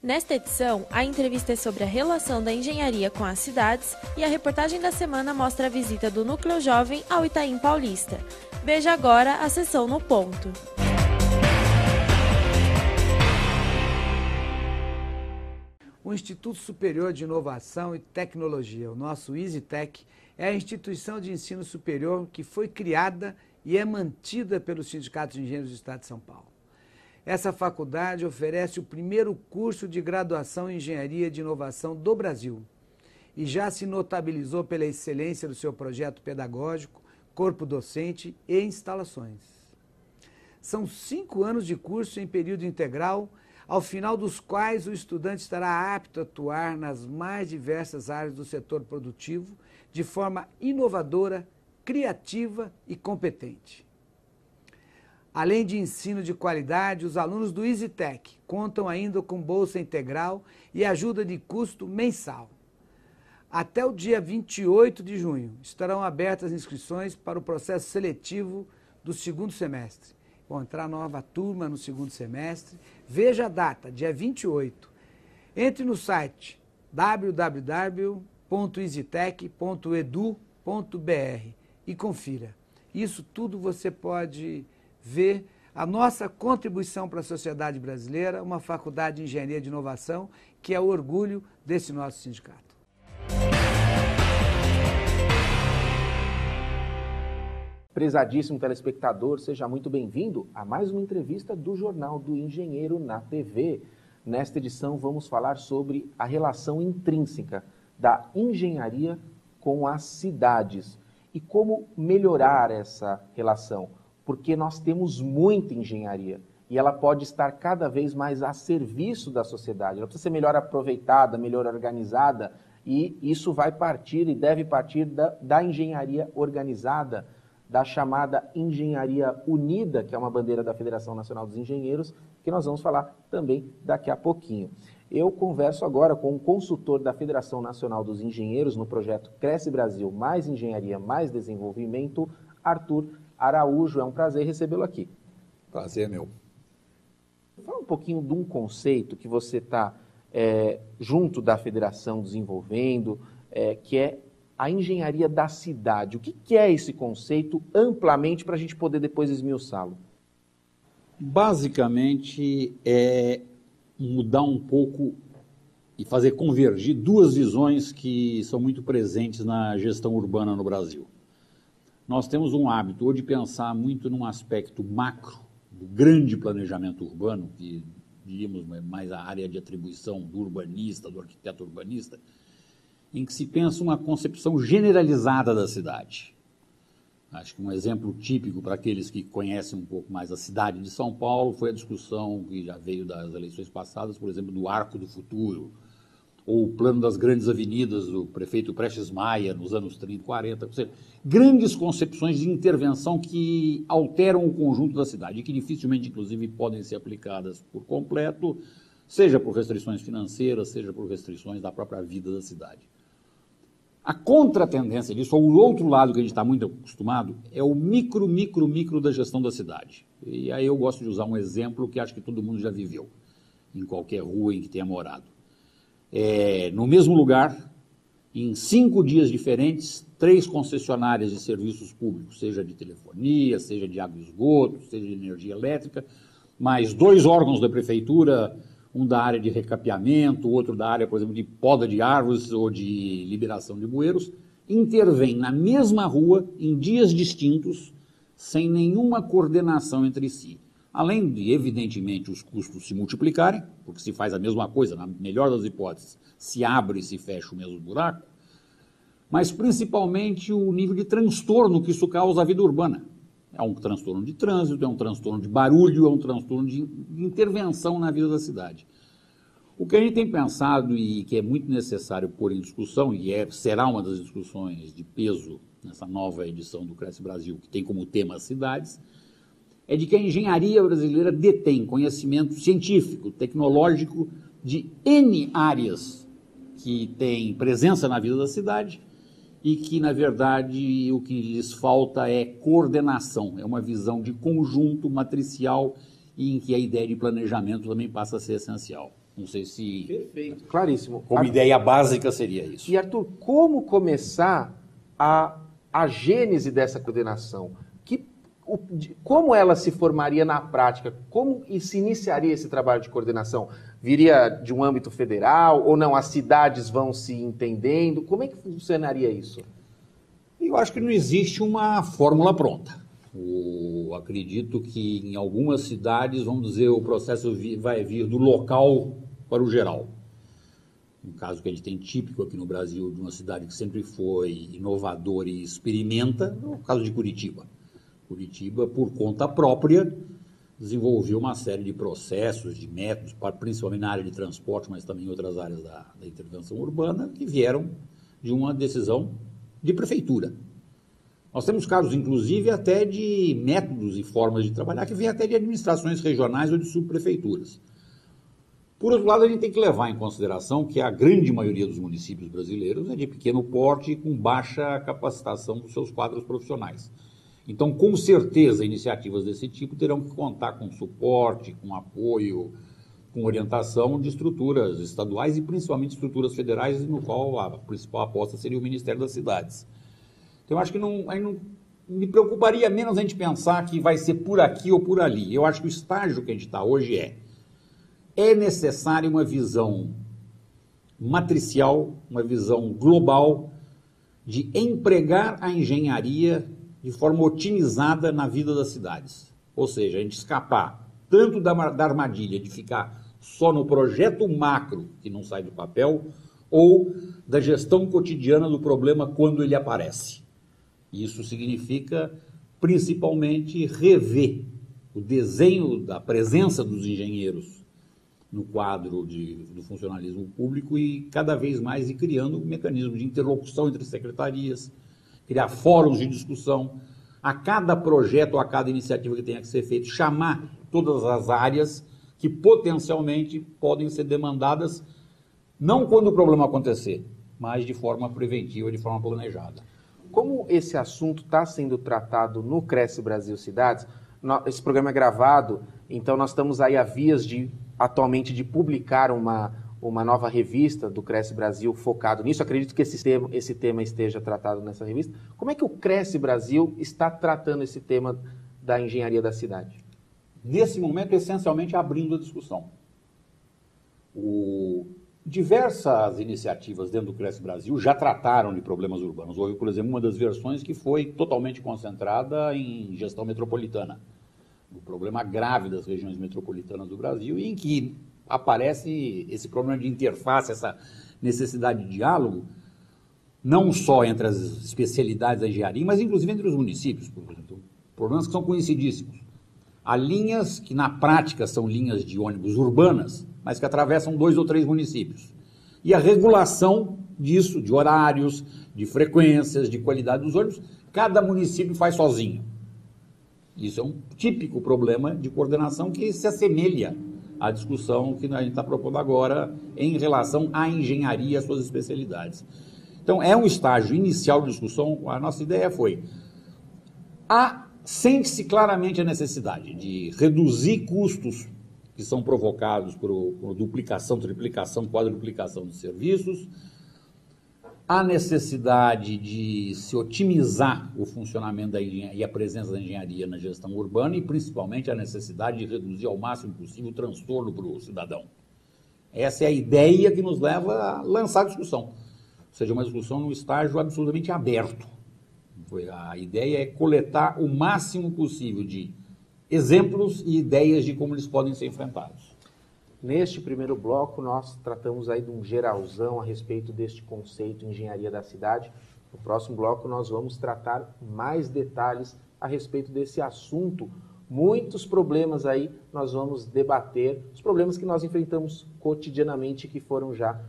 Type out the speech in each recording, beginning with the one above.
Nesta edição, a entrevista é sobre a relação da engenharia com as cidades e a reportagem da semana mostra a visita do Núcleo Jovem ao Itaim Paulista. Veja agora a sessão no ponto. O Instituto Superior de Inovação e Tecnologia, o nosso EasyTech, é a instituição de ensino superior que foi criada e é mantida pelo Sindicato de Engenheiros do Estado de São Paulo. Essa faculdade oferece o primeiro curso de graduação em Engenharia de Inovação do Brasil e já se notabilizou pela excelência do seu projeto pedagógico, corpo docente e instalações. São 5 anos de curso em período integral, ao final dos quais o estudante estará apto a atuar nas mais diversas áreas do setor produtivo de forma inovadora, criativa e competente. Além de ensino de qualidade, os alunos do EasyTech contam ainda com bolsa integral e ajuda de custo mensal. Até o dia 28 de junho estarão abertas inscrições para o processo seletivo do segundo semestre. Vão entrar nova turma no segundo semestre. Veja a data, dia 28. Entre no site www.easytech.edu.br e confira. Isso tudo você pode ver a nossa contribuição para a sociedade brasileira, uma faculdade de engenharia de inovação que é o orgulho desse nosso sindicato. Prezadíssimo telespectador, seja muito bem-vindo a mais uma entrevista do Jornal do Engenheiro na TV. Nesta edição vamos falar sobre a relação intrínseca da engenharia com as cidades e como melhorar essa relação, porque nós temos muita engenharia e ela pode estar cada vez mais a serviço da sociedade. Ela precisa ser melhor aproveitada, melhor organizada e isso vai partir e deve partir da engenharia organizada, da chamada Engenharia Unida, que é uma bandeira da Federação Nacional dos Engenheiros, que nós vamos falar também daqui a pouquinho. Eu converso agora com um consultor da Federação Nacional dos Engenheiros no projeto Cresce Brasil, Mais Engenharia, Mais Desenvolvimento, Arthur Araújo. É um prazer recebê-lo aqui. Prazer é meu. Fala um pouquinho de um conceito que você está junto da Federação desenvolvendo, que é a engenharia da cidade. O que é esse conceito amplamente para a gente poder depois esmiuçá-lo? Basicamente é mudar um pouco e fazer convergir duas visões que são muito presentes na gestão urbana no Brasil. Nós temos um hábito ou de pensar muito num aspecto macro do grande planejamento urbano, que diríamos mais a área de atribuição do urbanista, do arquiteto urbanista, em que se pensa uma concepção generalizada da cidade. Acho que um exemplo típico para aqueles que conhecem um pouco mais a cidade de São Paulo foi a discussão que já veio das eleições passadas, por exemplo, do Arco do Futuro, ou o plano das grandes avenidas do prefeito Prestes Maia nos anos 30 e 40, ou seja, grandes concepções de intervenção que alteram o conjunto da cidade e que dificilmente, inclusive, podem ser aplicadas por completo, seja por restrições financeiras, seja por restrições da própria vida da cidade. A contratendência disso, ou o outro lado que a gente está muito acostumado, é o micro da gestão da cidade. E aí eu gosto de usar um exemplo que acho que todo mundo já viveu, em qualquer rua em que tenha morado. No mesmo lugar, em 5 dias diferentes, 3 concessionárias de serviços públicos, seja de telefonia, seja de água e esgoto, seja de energia elétrica, mais 2 órgãos da prefeitura, um da área de recapeamento, outro da área, por exemplo, de poda de árvores ou de liberação de bueiros, intervêm na mesma rua, em dias distintos, sem nenhuma coordenação entre si. Além de, evidentemente, os custos se multiplicarem, porque se faz a mesma coisa, na melhor das hipóteses, se abre e se fecha o mesmo buraco, mas principalmente o nível de transtorno que isso causa à vida urbana. É um transtorno de trânsito, é um transtorno de barulho, é um transtorno de intervenção na vida da cidade. O que a gente tem pensado e que é muito necessário pôr em discussão, e será uma das discussões de peso nessa nova edição do Cresce Brasil, que tem como tema as cidades, é de que a engenharia brasileira detém conhecimento científico, tecnológico de N áreas que têm presença na vida da cidade e que, na verdade, o que lhes falta é coordenação, é uma visão de conjunto matricial e em que a ideia de planejamento também passa a ser essencial. Não sei se... Perfeito. Claríssimo. Como ideia básica seria isso. E, Arthur, como começar a gênese dessa coordenação? Como ela se formaria na prática? Como se iniciaria esse trabalho de coordenação? Viria de um âmbito federal ou não? As cidades vão se entendendo? Como é que funcionaria isso? Eu acho que não existe uma fórmula pronta. Acredito que em algumas cidades, vamos dizer, o processo vai vir do local para o geral. Um caso que a gente tem típico aqui no Brasil, de uma cidade que sempre foi inovadora e experimenta, é o caso de Curitiba. Curitiba, por conta própria, desenvolveu uma série de processos, de métodos, principalmente na área de transporte, mas também em outras áreas da intervenção urbana, que vieram de uma decisão de prefeitura. Nós temos casos, inclusive, até de métodos e formas de trabalhar que vêm até de administrações regionais ou de subprefeituras. Por outro lado, a gente tem que levar em consideração que a grande maioria dos municípios brasileiros é de pequeno porte e com baixa capacitação dos seus quadros profissionais. Então, com certeza, iniciativas desse tipo terão que contar com suporte, com apoio, com orientação de estruturas estaduais e principalmente estruturas federais, no qual a principal aposta seria o Ministério das Cidades. Então, eu acho que não me preocuparia menos a gente pensar que vai ser por aqui ou por ali. Eu acho que o estágio que a gente está hoje é necessária uma visão matricial, uma visão global de empregar a engenharia de forma otimizada na vida das cidades. Ou seja, a gente escapar tanto da armadilha de ficar só no projeto macro, que não sai do papel, ou da gestão cotidiana do problema quando ele aparece. Isso significa, principalmente, rever o desenho da presença dos engenheiros no quadro do funcionalismo público e cada vez mais ir criando um mecanismo de interlocução entre secretarias, criar fóruns de discussão, a cada projeto ou a cada iniciativa que tenha que ser feito, chamar todas as áreas que potencialmente podem ser demandadas, não quando o problema acontecer, mas de forma preventiva, de forma planejada. Como esse assunto está sendo tratado no Cresce Brasil Cidades, esse programa é gravado, então nós estamos aí a vias atualmente de publicar uma nova revista do Cresce Brasil focado nisso. Acredito que esse tema esteja tratado nessa revista. Como é que o Cresce Brasil está tratando esse tema da engenharia da cidade? Nesse momento, essencialmente, abrindo a discussão. Diversas iniciativas dentro do Cresce Brasil já trataram de problemas urbanos. Houve, por exemplo, uma das versões que foi totalmente concentrada em gestão metropolitana, o problema grave das regiões metropolitanas do Brasil, e em que aparece esse problema de interface, essa necessidade de diálogo, não só entre as especialidades da engenharia, mas inclusive entre os municípios, por exemplo. Problemas que são conhecidíssimos. Há linhas que na prática são linhas de ônibus urbanas, mas que atravessam 2 ou 3 municípios. E a regulação disso, de horários, de frequências, de qualidade dos ônibus, cada município faz sozinho. Isso é um típico problema de coordenação que se assemelha à discussão que a gente está propondo agora em relação à engenharia e às suas especialidades. Então, é um estágio inicial de discussão. A nossa ideia foi: sente-se claramente a necessidade de reduzir custos que são provocados por duplicação, triplicação, quadruplicação de serviços, a necessidade de se otimizar o funcionamento da engenharia e a presença da engenharia na gestão urbana e, principalmente, a necessidade de reduzir ao máximo possível o transtorno para o cidadão. Essa é a ideia que nos leva a lançar a discussão. Ou seja, uma discussão num estágio absolutamente aberto. A ideia é coletar o máximo possível de exemplos e ideias de como eles podem ser enfrentados. Neste primeiro bloco, nós tratamos aí de um geralzão a respeito deste conceito engenharia da cidade. No próximo bloco, nós vamos tratar mais detalhes a respeito desse assunto. Muitos problemas aí nós vamos debater, os problemas que nós enfrentamos cotidianamente que foram já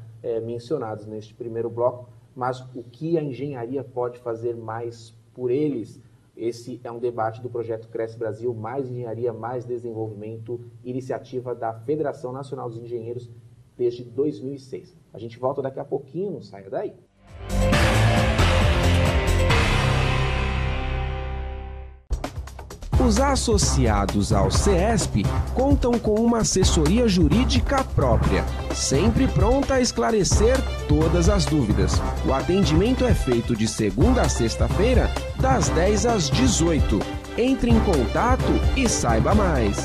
mencionados neste primeiro bloco, mas o que a engenharia pode fazer mais por eles? Esse é um debate do projeto Cresce Brasil, mais engenharia, mais desenvolvimento, iniciativa da Federação Nacional dos Engenheiros desde 2006. A gente volta daqui a pouquinho, não saia daí. Os associados ao CESP contam com uma assessoria jurídica própria, sempre pronta a esclarecer todas as dúvidas. O atendimento é feito de segunda a sexta-feira, das 10 às 18. Entre em contato e saiba mais.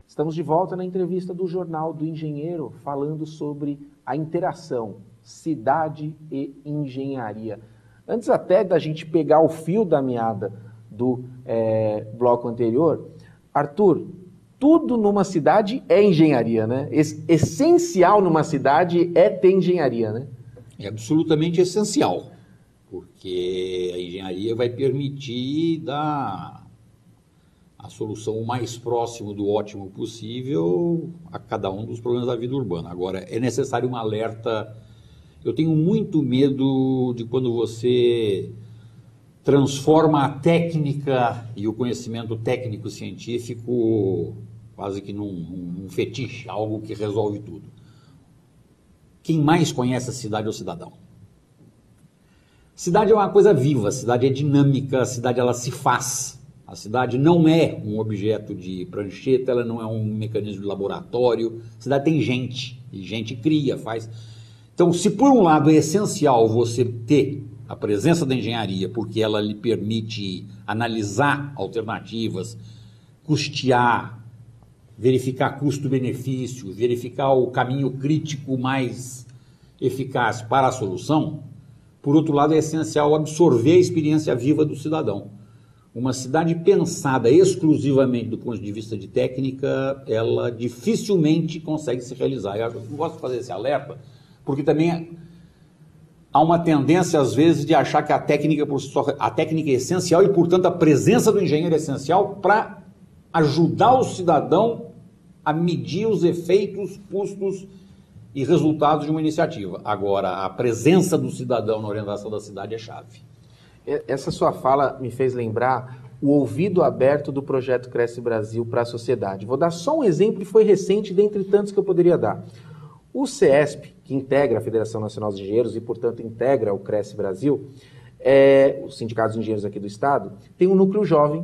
Estamos de volta na entrevista do Jornal do Engenheiro, falando sobre a interação cidade e engenharia. Antes até da gente pegar o fio da meada do bloco anterior, Arthur, tudo numa cidade é engenharia, né? Essencial numa cidade é ter engenharia, né? É absolutamente essencial, porque a engenharia vai permitir dar a solução o mais próximo do ótimo possível a cada um dos problemas da vida urbana. Agora, é necessário um alerta. Eu tenho muito medo de quando você transforma a técnica e o conhecimento técnico-científico quase que num fetiche, algo que resolve tudo. Quem mais conhece a cidade é o cidadão. Cidade é uma coisa viva, a cidade é dinâmica, a cidade ela se faz. A cidade não é um objeto de prancheta, ela não é um mecanismo de laboratório. A cidade tem gente, e gente cria, faz. Então, se por um lado é essencial você ter a presença da engenharia, porque ela lhe permite analisar alternativas, custear, verificar custo-benefício, verificar o caminho crítico mais eficaz para a solução, por outro lado é essencial absorver a experiência viva do cidadão. Uma cidade pensada exclusivamente do ponto de vista de técnica, ela dificilmente consegue se realizar. Eu gosto de fazer esse alerta, porque também há uma tendência, às vezes, de achar que a técnica é essencial e, portanto, a presença do engenheiro é essencial para ajudar o cidadão a medir os efeitos, custos e resultados de uma iniciativa. Agora, a presença do cidadão na orientação da cidade é chave. Essa sua fala me fez lembrar o ouvido aberto do projeto Cresce Brasil para a sociedade. Vou dar só um exemplo, e foi recente, dentre tantos que eu poderia dar. O CESP, que integra a Federação Nacional dos Engenheiros e, portanto, integra o Cresce Brasil, os sindicatos de engenheiros aqui do Estado, tem um núcleo jovem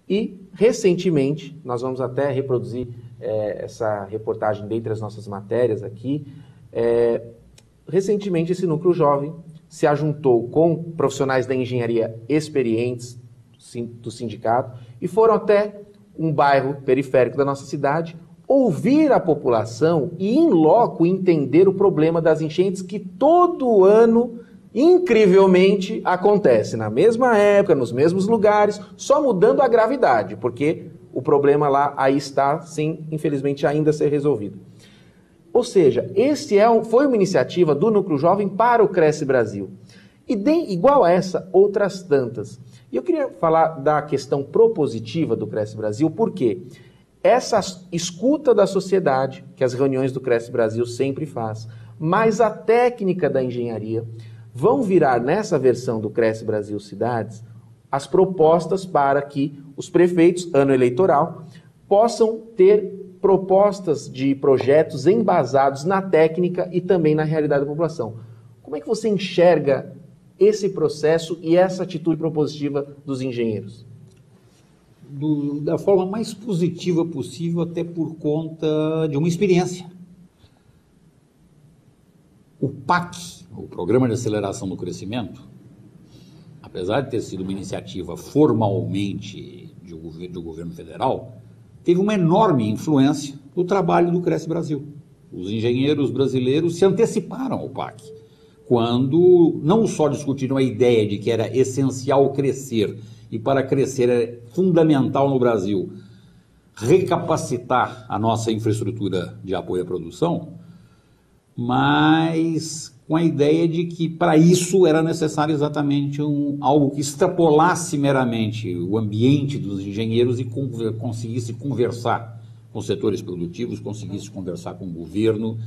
e, recentemente, nós vamos até reproduzir essa reportagem dentre as nossas matérias aqui, recentemente esse núcleo jovem se ajuntou com profissionais da engenharia experientes do sindicato e foram até um bairro periférico da nossa cidade ouvir a população e, in loco, entender o problema das enchentes que todo ano, incrivelmente, acontece na mesma época, nos mesmos lugares, só mudando a gravidade, porque o problema lá aí está sem, infelizmente, ainda ser resolvido. Ou seja, foi uma iniciativa do Núcleo Jovem para o Cresce Brasil. E igual a essa, outras tantas. E eu queria falar da questão propositiva do Cresce Brasil, porque essa escuta da sociedade, que as reuniões do Cresce Brasil sempre faz, mas a técnica da engenharia, vão virar nessa versão do Cresce Brasil Cidades as propostas para que os prefeitos, ano eleitoral, possam ter propostas de projetos embasados na técnica e também na realidade da população. Como é que você enxerga esse processo e essa atitude propositiva dos engenheiros? Da forma mais positiva possível, até por conta de uma experiência. O PAC, o Programa de Aceleração do Crescimento, apesar de ter sido uma iniciativa formalmente do governo federal, teve uma enorme influência no trabalho do Cresce Brasil. Os engenheiros brasileiros se anteciparam ao PAC, quando não só discutiram a ideia de que era essencial crescer, e para crescer é fundamental no Brasil recapacitar a nossa infraestrutura de apoio à produção, mas com a ideia de que para isso era necessário exatamente algo que extrapolasse meramente o ambiente dos engenheiros e conseguisse conversar com setores produtivos, conseguisse conversar com o governo,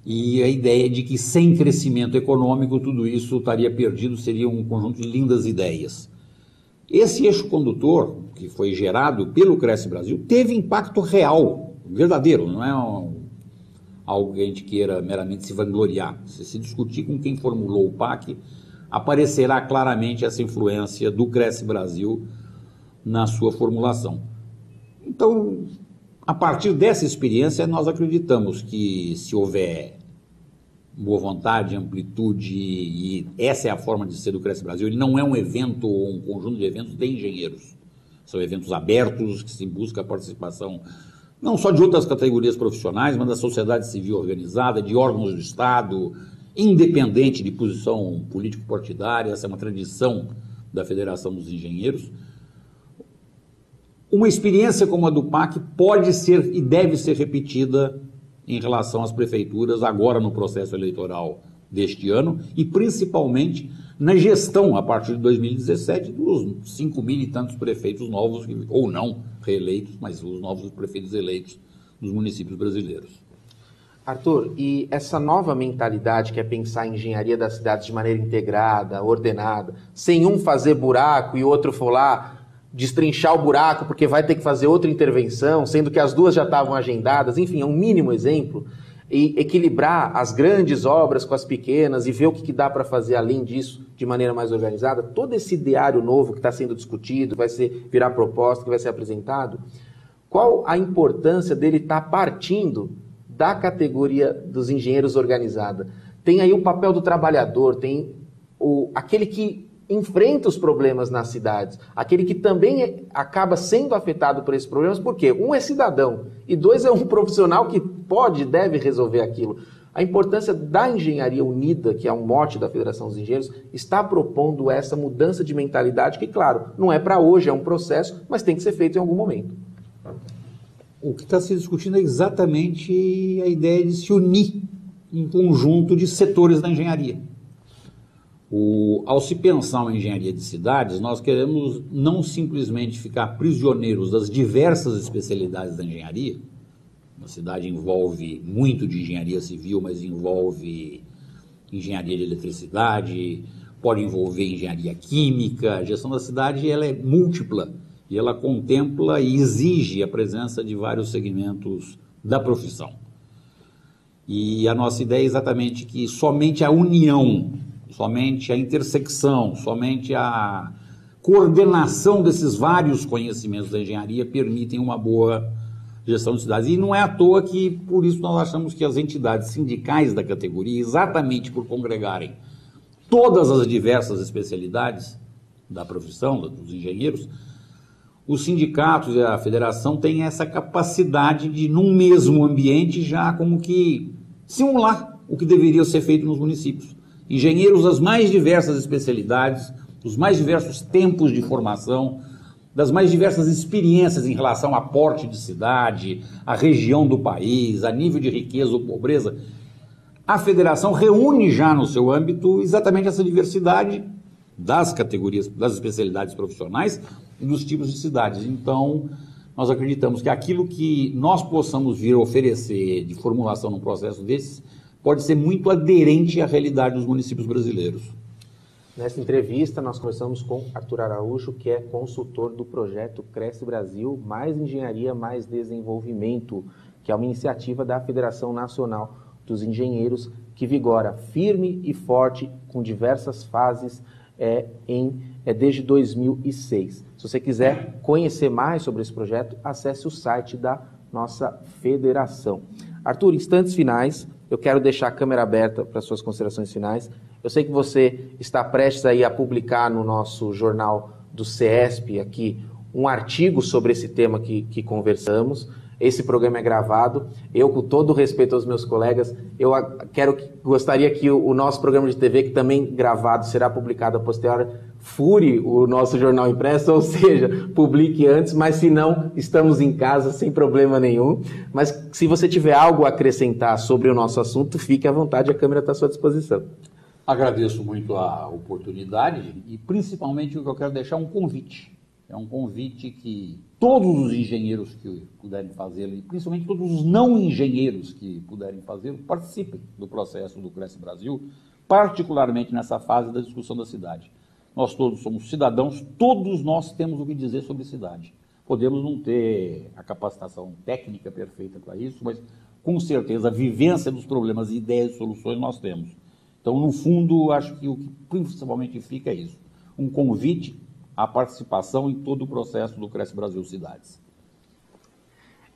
e a ideia de que sem crescimento econômico tudo isso estaria perdido, seria um conjunto de lindas ideias. Esse eixo condutor, que foi gerado pelo Cresce Brasil, teve impacto real, verdadeiro, não é algo que a gente queira meramente se vangloriar. Se discutir com quem formulou o PAC, aparecerá claramente essa influência do Cresce Brasil na sua formulação. Então, a partir dessa experiência, nós acreditamos que se houver boa vontade, amplitude, e essa é a forma de ser do Cresce Brasil, ele não é um evento ou um conjunto de eventos de engenheiros. São eventos abertos, que se busca a participação não só de outras categorias profissionais, mas da sociedade civil organizada, de órgãos do Estado, independente de posição político-partidária. Essa é uma tradição da Federação dos Engenheiros. Uma experiência como a do PAC pode ser e deve ser repetida em relação às prefeituras agora no processo eleitoral deste ano e principalmente na gestão, a partir de 2017, dos 5.000 e tantos prefeitos novos, ou não reeleitos, mas os novos prefeitos eleitos dos municípios brasileiros. Arthur, e essa nova mentalidade que é pensar a engenharia das cidades de maneira integrada, ordenada, sem um fazer buraco e outro for lá destrinchar o buraco porque vai ter que fazer outra intervenção, sendo que as duas já estavam agendadas, enfim, é um mínimo exemplo, e equilibrar as grandes obras com as pequenas e ver o que dá para fazer além disso de maneira mais organizada, todo esse ideário novo que está sendo discutido, vai virar proposta, que vai ser apresentado, qual a importância dele estar partindo da categoria dos engenheiros organizada? Tem aí o papel do trabalhador, tem aquele que enfrenta os problemas nas cidades, aquele que também acaba sendo afetado por esses problemas, porque um é cidadão e dois é um profissional que pode e deve resolver aquilo. A importância da engenharia unida, que é um mote da Federação dos Engenheiros, está propondo essa mudança de mentalidade que, claro, não é para hoje, é um processo, mas tem que ser feito em algum momento. O que está se discutindo é exatamente a ideia de se unir um conjunto de setores da engenharia. Ao se pensar uma engenharia de cidades, nós queremos não simplesmente ficar prisioneiros das diversas especialidades da engenharia. A cidade envolve muito de engenharia civil, mas envolve engenharia de eletricidade, pode envolver engenharia química. A gestão da cidade ela é múltipla e ela contempla e exige a presença de vários segmentos da profissão. E a nossa ideia é exatamente que somente a união, somente a intersecção, somente a coordenação desses vários conhecimentos da engenharia permitem uma boa gestão de cidades. E não é à toa que, por isso, nós achamos que as entidades sindicais da categoria, exatamente por congregarem todas as diversas especialidades da profissão, dos engenheiros, os sindicatos e a federação têm essa capacidade de, num mesmo ambiente, já como que simular o que deveria ser feito nos municípios. Engenheiros das mais diversas especialidades, dos mais diversos tempos de formação, das mais diversas experiências em relação a porte de cidade, a região do país, a nível de riqueza ou pobreza. A federação reúne já no seu âmbito exatamente essa diversidade das categorias, das especialidades profissionais e dos tipos de cidades. Então, nós acreditamos que aquilo que nós possamos vir a oferecer de formulação num processo desses pode ser muito aderente à realidade dos municípios brasileiros. Nessa entrevista, nós conversamos com Arthur Araújo, que é consultor do projeto Cresce Brasil, Mais Engenharia, Mais Desenvolvimento, que é uma iniciativa da Federação Nacional dos Engenheiros, que vigora firme e forte, com diversas fases, desde 2006. Se você quiser conhecer mais sobre esse projeto, acesse o site da nossa federação. Arthur, instantes finais, eu quero deixar a câmera aberta para suas considerações finais. Eu sei que você está prestes aí a publicar no nosso jornal do CESP aqui um artigo sobre esse tema que conversamos. Esse programa é gravado. Eu, com todo o respeito aos meus colegas, gostaria que o nosso programa de TV, que também gravado, será publicado a posteriori, fure o nosso jornal impresso, ou seja, publique antes, mas se não, estamos em casa sem problema nenhum. Mas se você tiver algo a acrescentar sobre o nosso assunto, fique à vontade, a câmera está à sua disposição. Agradeço muito a oportunidade e principalmente o que eu quero deixar é um convite. É um convite que todos os engenheiros que puderem fazê-lo, e principalmente todos os não engenheiros que puderem fazê-lo, participem do processo do Cresce Brasil, particularmente nessa fase da discussão da cidade. Nós todos somos cidadãos, todos nós temos o que dizer sobre cidade. Podemos não ter a capacitação técnica perfeita para isso, mas com certeza, a vivência dos problemas, ideias e soluções nós temos. Então, no fundo, acho que o que principalmente fica é isso, um convite à participação em todo o processo do Cresce Brasil Cidades.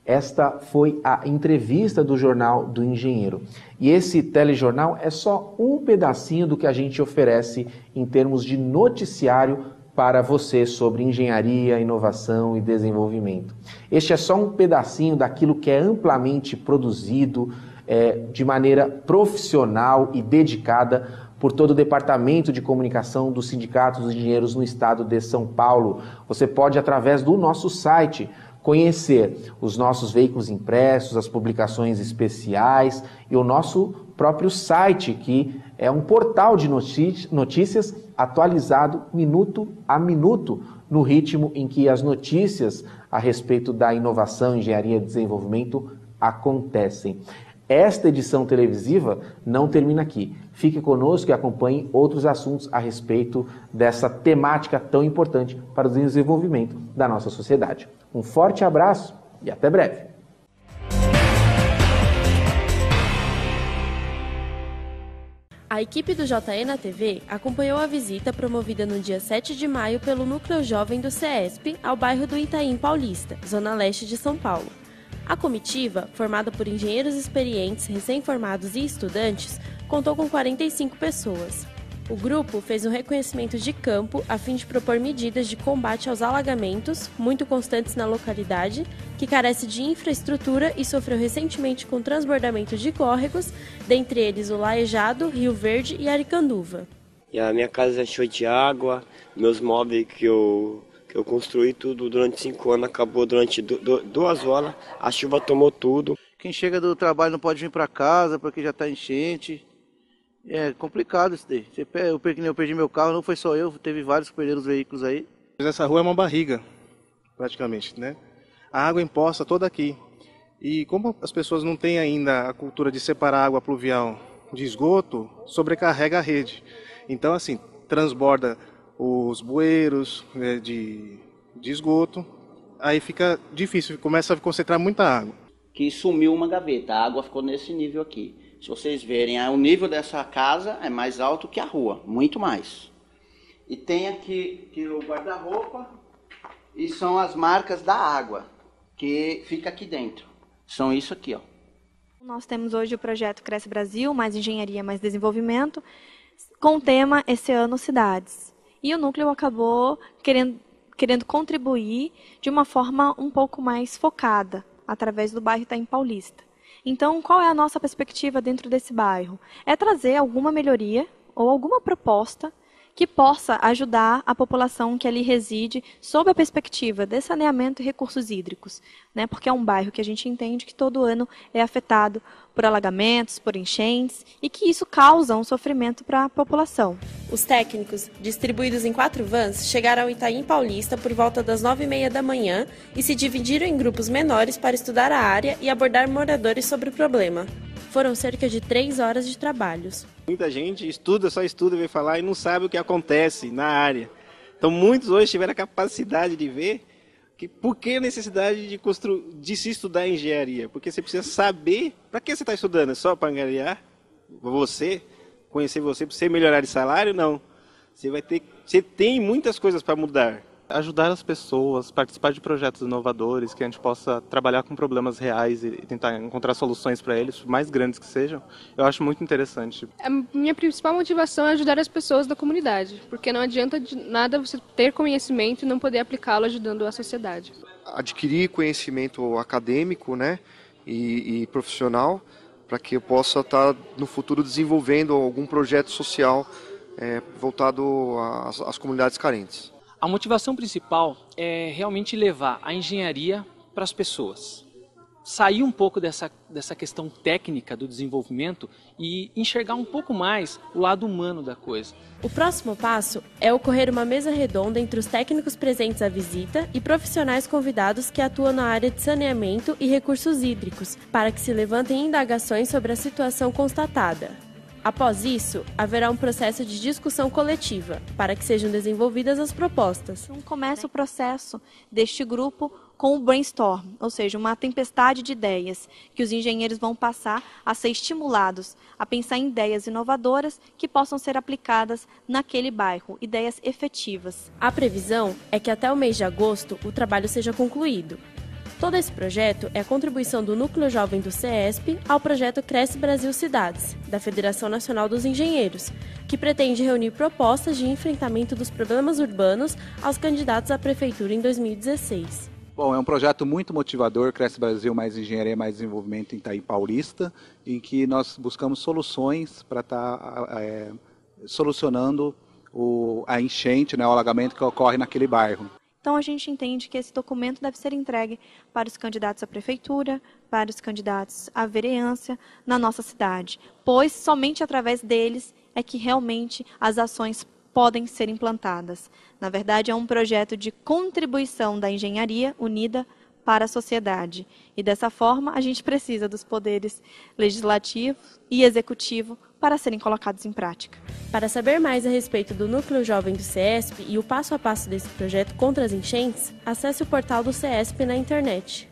Esta foi a entrevista do Jornal do Engenheiro. E esse telejornal é só um pedacinho do que a gente oferece em termos de noticiário para você sobre engenharia, inovação e desenvolvimento. Este é só um pedacinho daquilo que é amplamente produzido de maneira profissional e dedicada por todo o Departamento de Comunicação dos Sindicatos dos Engenheiros no Estado de São Paulo. Você pode, através do nosso site, conhecer os nossos veículos impressos, as publicações especiais e o nosso próprio site, que é um portal de notícias atualizado minuto a minuto, no ritmo em que as notícias a respeito da inovação, engenharia e desenvolvimento acontecem. Esta edição televisiva não termina aqui. Fique conosco e acompanhe outros assuntos a respeito dessa temática tão importante para o desenvolvimento da nossa sociedade. Um forte abraço e até breve. A equipe do JE na TV acompanhou a visita promovida no dia 7 de maio pelo Núcleo Jovem do CESP ao bairro do Itaim Paulista, zona leste de São Paulo. A comitiva, formada por engenheiros experientes, recém-formados e estudantes, contou com 45 pessoas. O grupo fez um reconhecimento de campo a fim de propor medidas de combate aos alagamentos, muito constantes na localidade, que carece de infraestrutura e sofreu recentemente com transbordamento de córregos, dentre eles o Laejado, Rio Verde e Aricanduva. E a minha casa encheu de água, meus móveis que eu construí tudo durante 5 anos, acabou durante 2 horas, a chuva tomou tudo. Quem chega do trabalho não pode vir para casa porque já está enchente. É complicado isso daí. Eu perdi meu carro, não foi só eu, teve vários que perderam os veículos aí. Essa rua é uma barriga, praticamente, né? A água imposta toda aqui. E como as pessoas não têm ainda a cultura de separar água pluvial de esgoto, sobrecarrega a rede. Então, assim, transborda os bueiros de esgoto, aí fica difícil, começa a concentrar muita água. Que sumiu uma gaveta, a água ficou nesse nível aqui. Se vocês verem, o nível dessa casa é mais alto que a rua, muito mais. E tem aqui o guarda-roupa e são as marcas da água que fica aqui dentro. São isso aqui, ó. Nós temos hoje o projeto Cresce Brasil, mais engenharia, mais desenvolvimento, com o tema Esse Ano Cidades. E o núcleo acabou querendo contribuir de uma forma um pouco mais focada, através do bairro Itaim Paulista. Então, qual é a nossa perspectiva dentro desse bairro? É trazer alguma melhoria ou alguma proposta que possa ajudar a população que ali reside sob a perspectiva de saneamento e recursos hídricos, né? Porque é um bairro que a gente entende que todo ano é afetado por alagamentos, por enchentes, e que isso causa um sofrimento para a população. Os técnicos, distribuídos em 4 vans, chegaram ao Itaim Paulista por volta das 9h30 da manhã e se dividiram em grupos menores para estudar a área e abordar moradores sobre o problema. Foram cerca de 3 horas de trabalhos. Muita gente só estuda, vem falar e não sabe o que acontece na área. Então muitos hoje tiveram a capacidade de ver que por que a necessidade de se estudar engenharia? Porque você precisa saber para que você está estudando, é só para angariar você, conhecer você, para você melhorar de salário? Não. Você tem muitas coisas para mudar. Ajudar as pessoas, participar de projetos inovadores, que a gente possa trabalhar com problemas reais e tentar encontrar soluções para eles, mais grandes que sejam, eu acho muito interessante. A minha principal motivação é ajudar as pessoas da comunidade, porque não adianta de nada você ter conhecimento e não poder aplicá-lo ajudando a sociedade. Adquirir conhecimento acadêmico, né, e profissional, para que eu possa estar no futuro desenvolvendo algum projeto social voltado às comunidades carentes. A motivação principal é realmente levar a engenharia para as pessoas. Sair um pouco dessa questão técnica do desenvolvimento e enxergar um pouco mais o lado humano da coisa. O próximo passo é ocorrer uma mesa redonda entre os técnicos presentes à visita e profissionais convidados que atuam na área de saneamento e recursos hídricos, para que se levantem indagações sobre a situação constatada. Após isso, haverá um processo de discussão coletiva, para que sejam desenvolvidas as propostas. Então, começa o processo deste grupo com o brainstorm, ou seja, uma tempestade de ideias, que os engenheiros vão passar a ser estimulados a pensar em ideias inovadoras que possam ser aplicadas naquele bairro, ideias efetivas. A previsão é que até o mês de agosto o trabalho seja concluído. Todo esse projeto é a contribuição do Núcleo Jovem do CESP ao projeto Cresce Brasil Cidades, da Federação Nacional dos Engenheiros, que pretende reunir propostas de enfrentamento dos problemas urbanos aos candidatos à prefeitura em 2016. Bom, é um projeto muito motivador, Cresce Brasil Mais Engenharia Mais Desenvolvimento em Itaim Paulista, em que nós buscamos soluções para estar solucionando a enchente, né, o alagamento que ocorre naquele bairro. Então, a gente entende que esse documento deve ser entregue para os candidatos à prefeitura, para os candidatos à vereança na nossa cidade, pois somente através deles é que realmente as ações podem ser implantadas. Na verdade, é um projeto de contribuição da engenharia unida para a sociedade. E dessa forma, a gente precisa dos poderes legislativo e executivo para serem colocados em prática. Para saber mais a respeito do Núcleo Jovem do CESP e o passo a passo desse projeto contra as enchentes, acesse o portal do CESP na internet.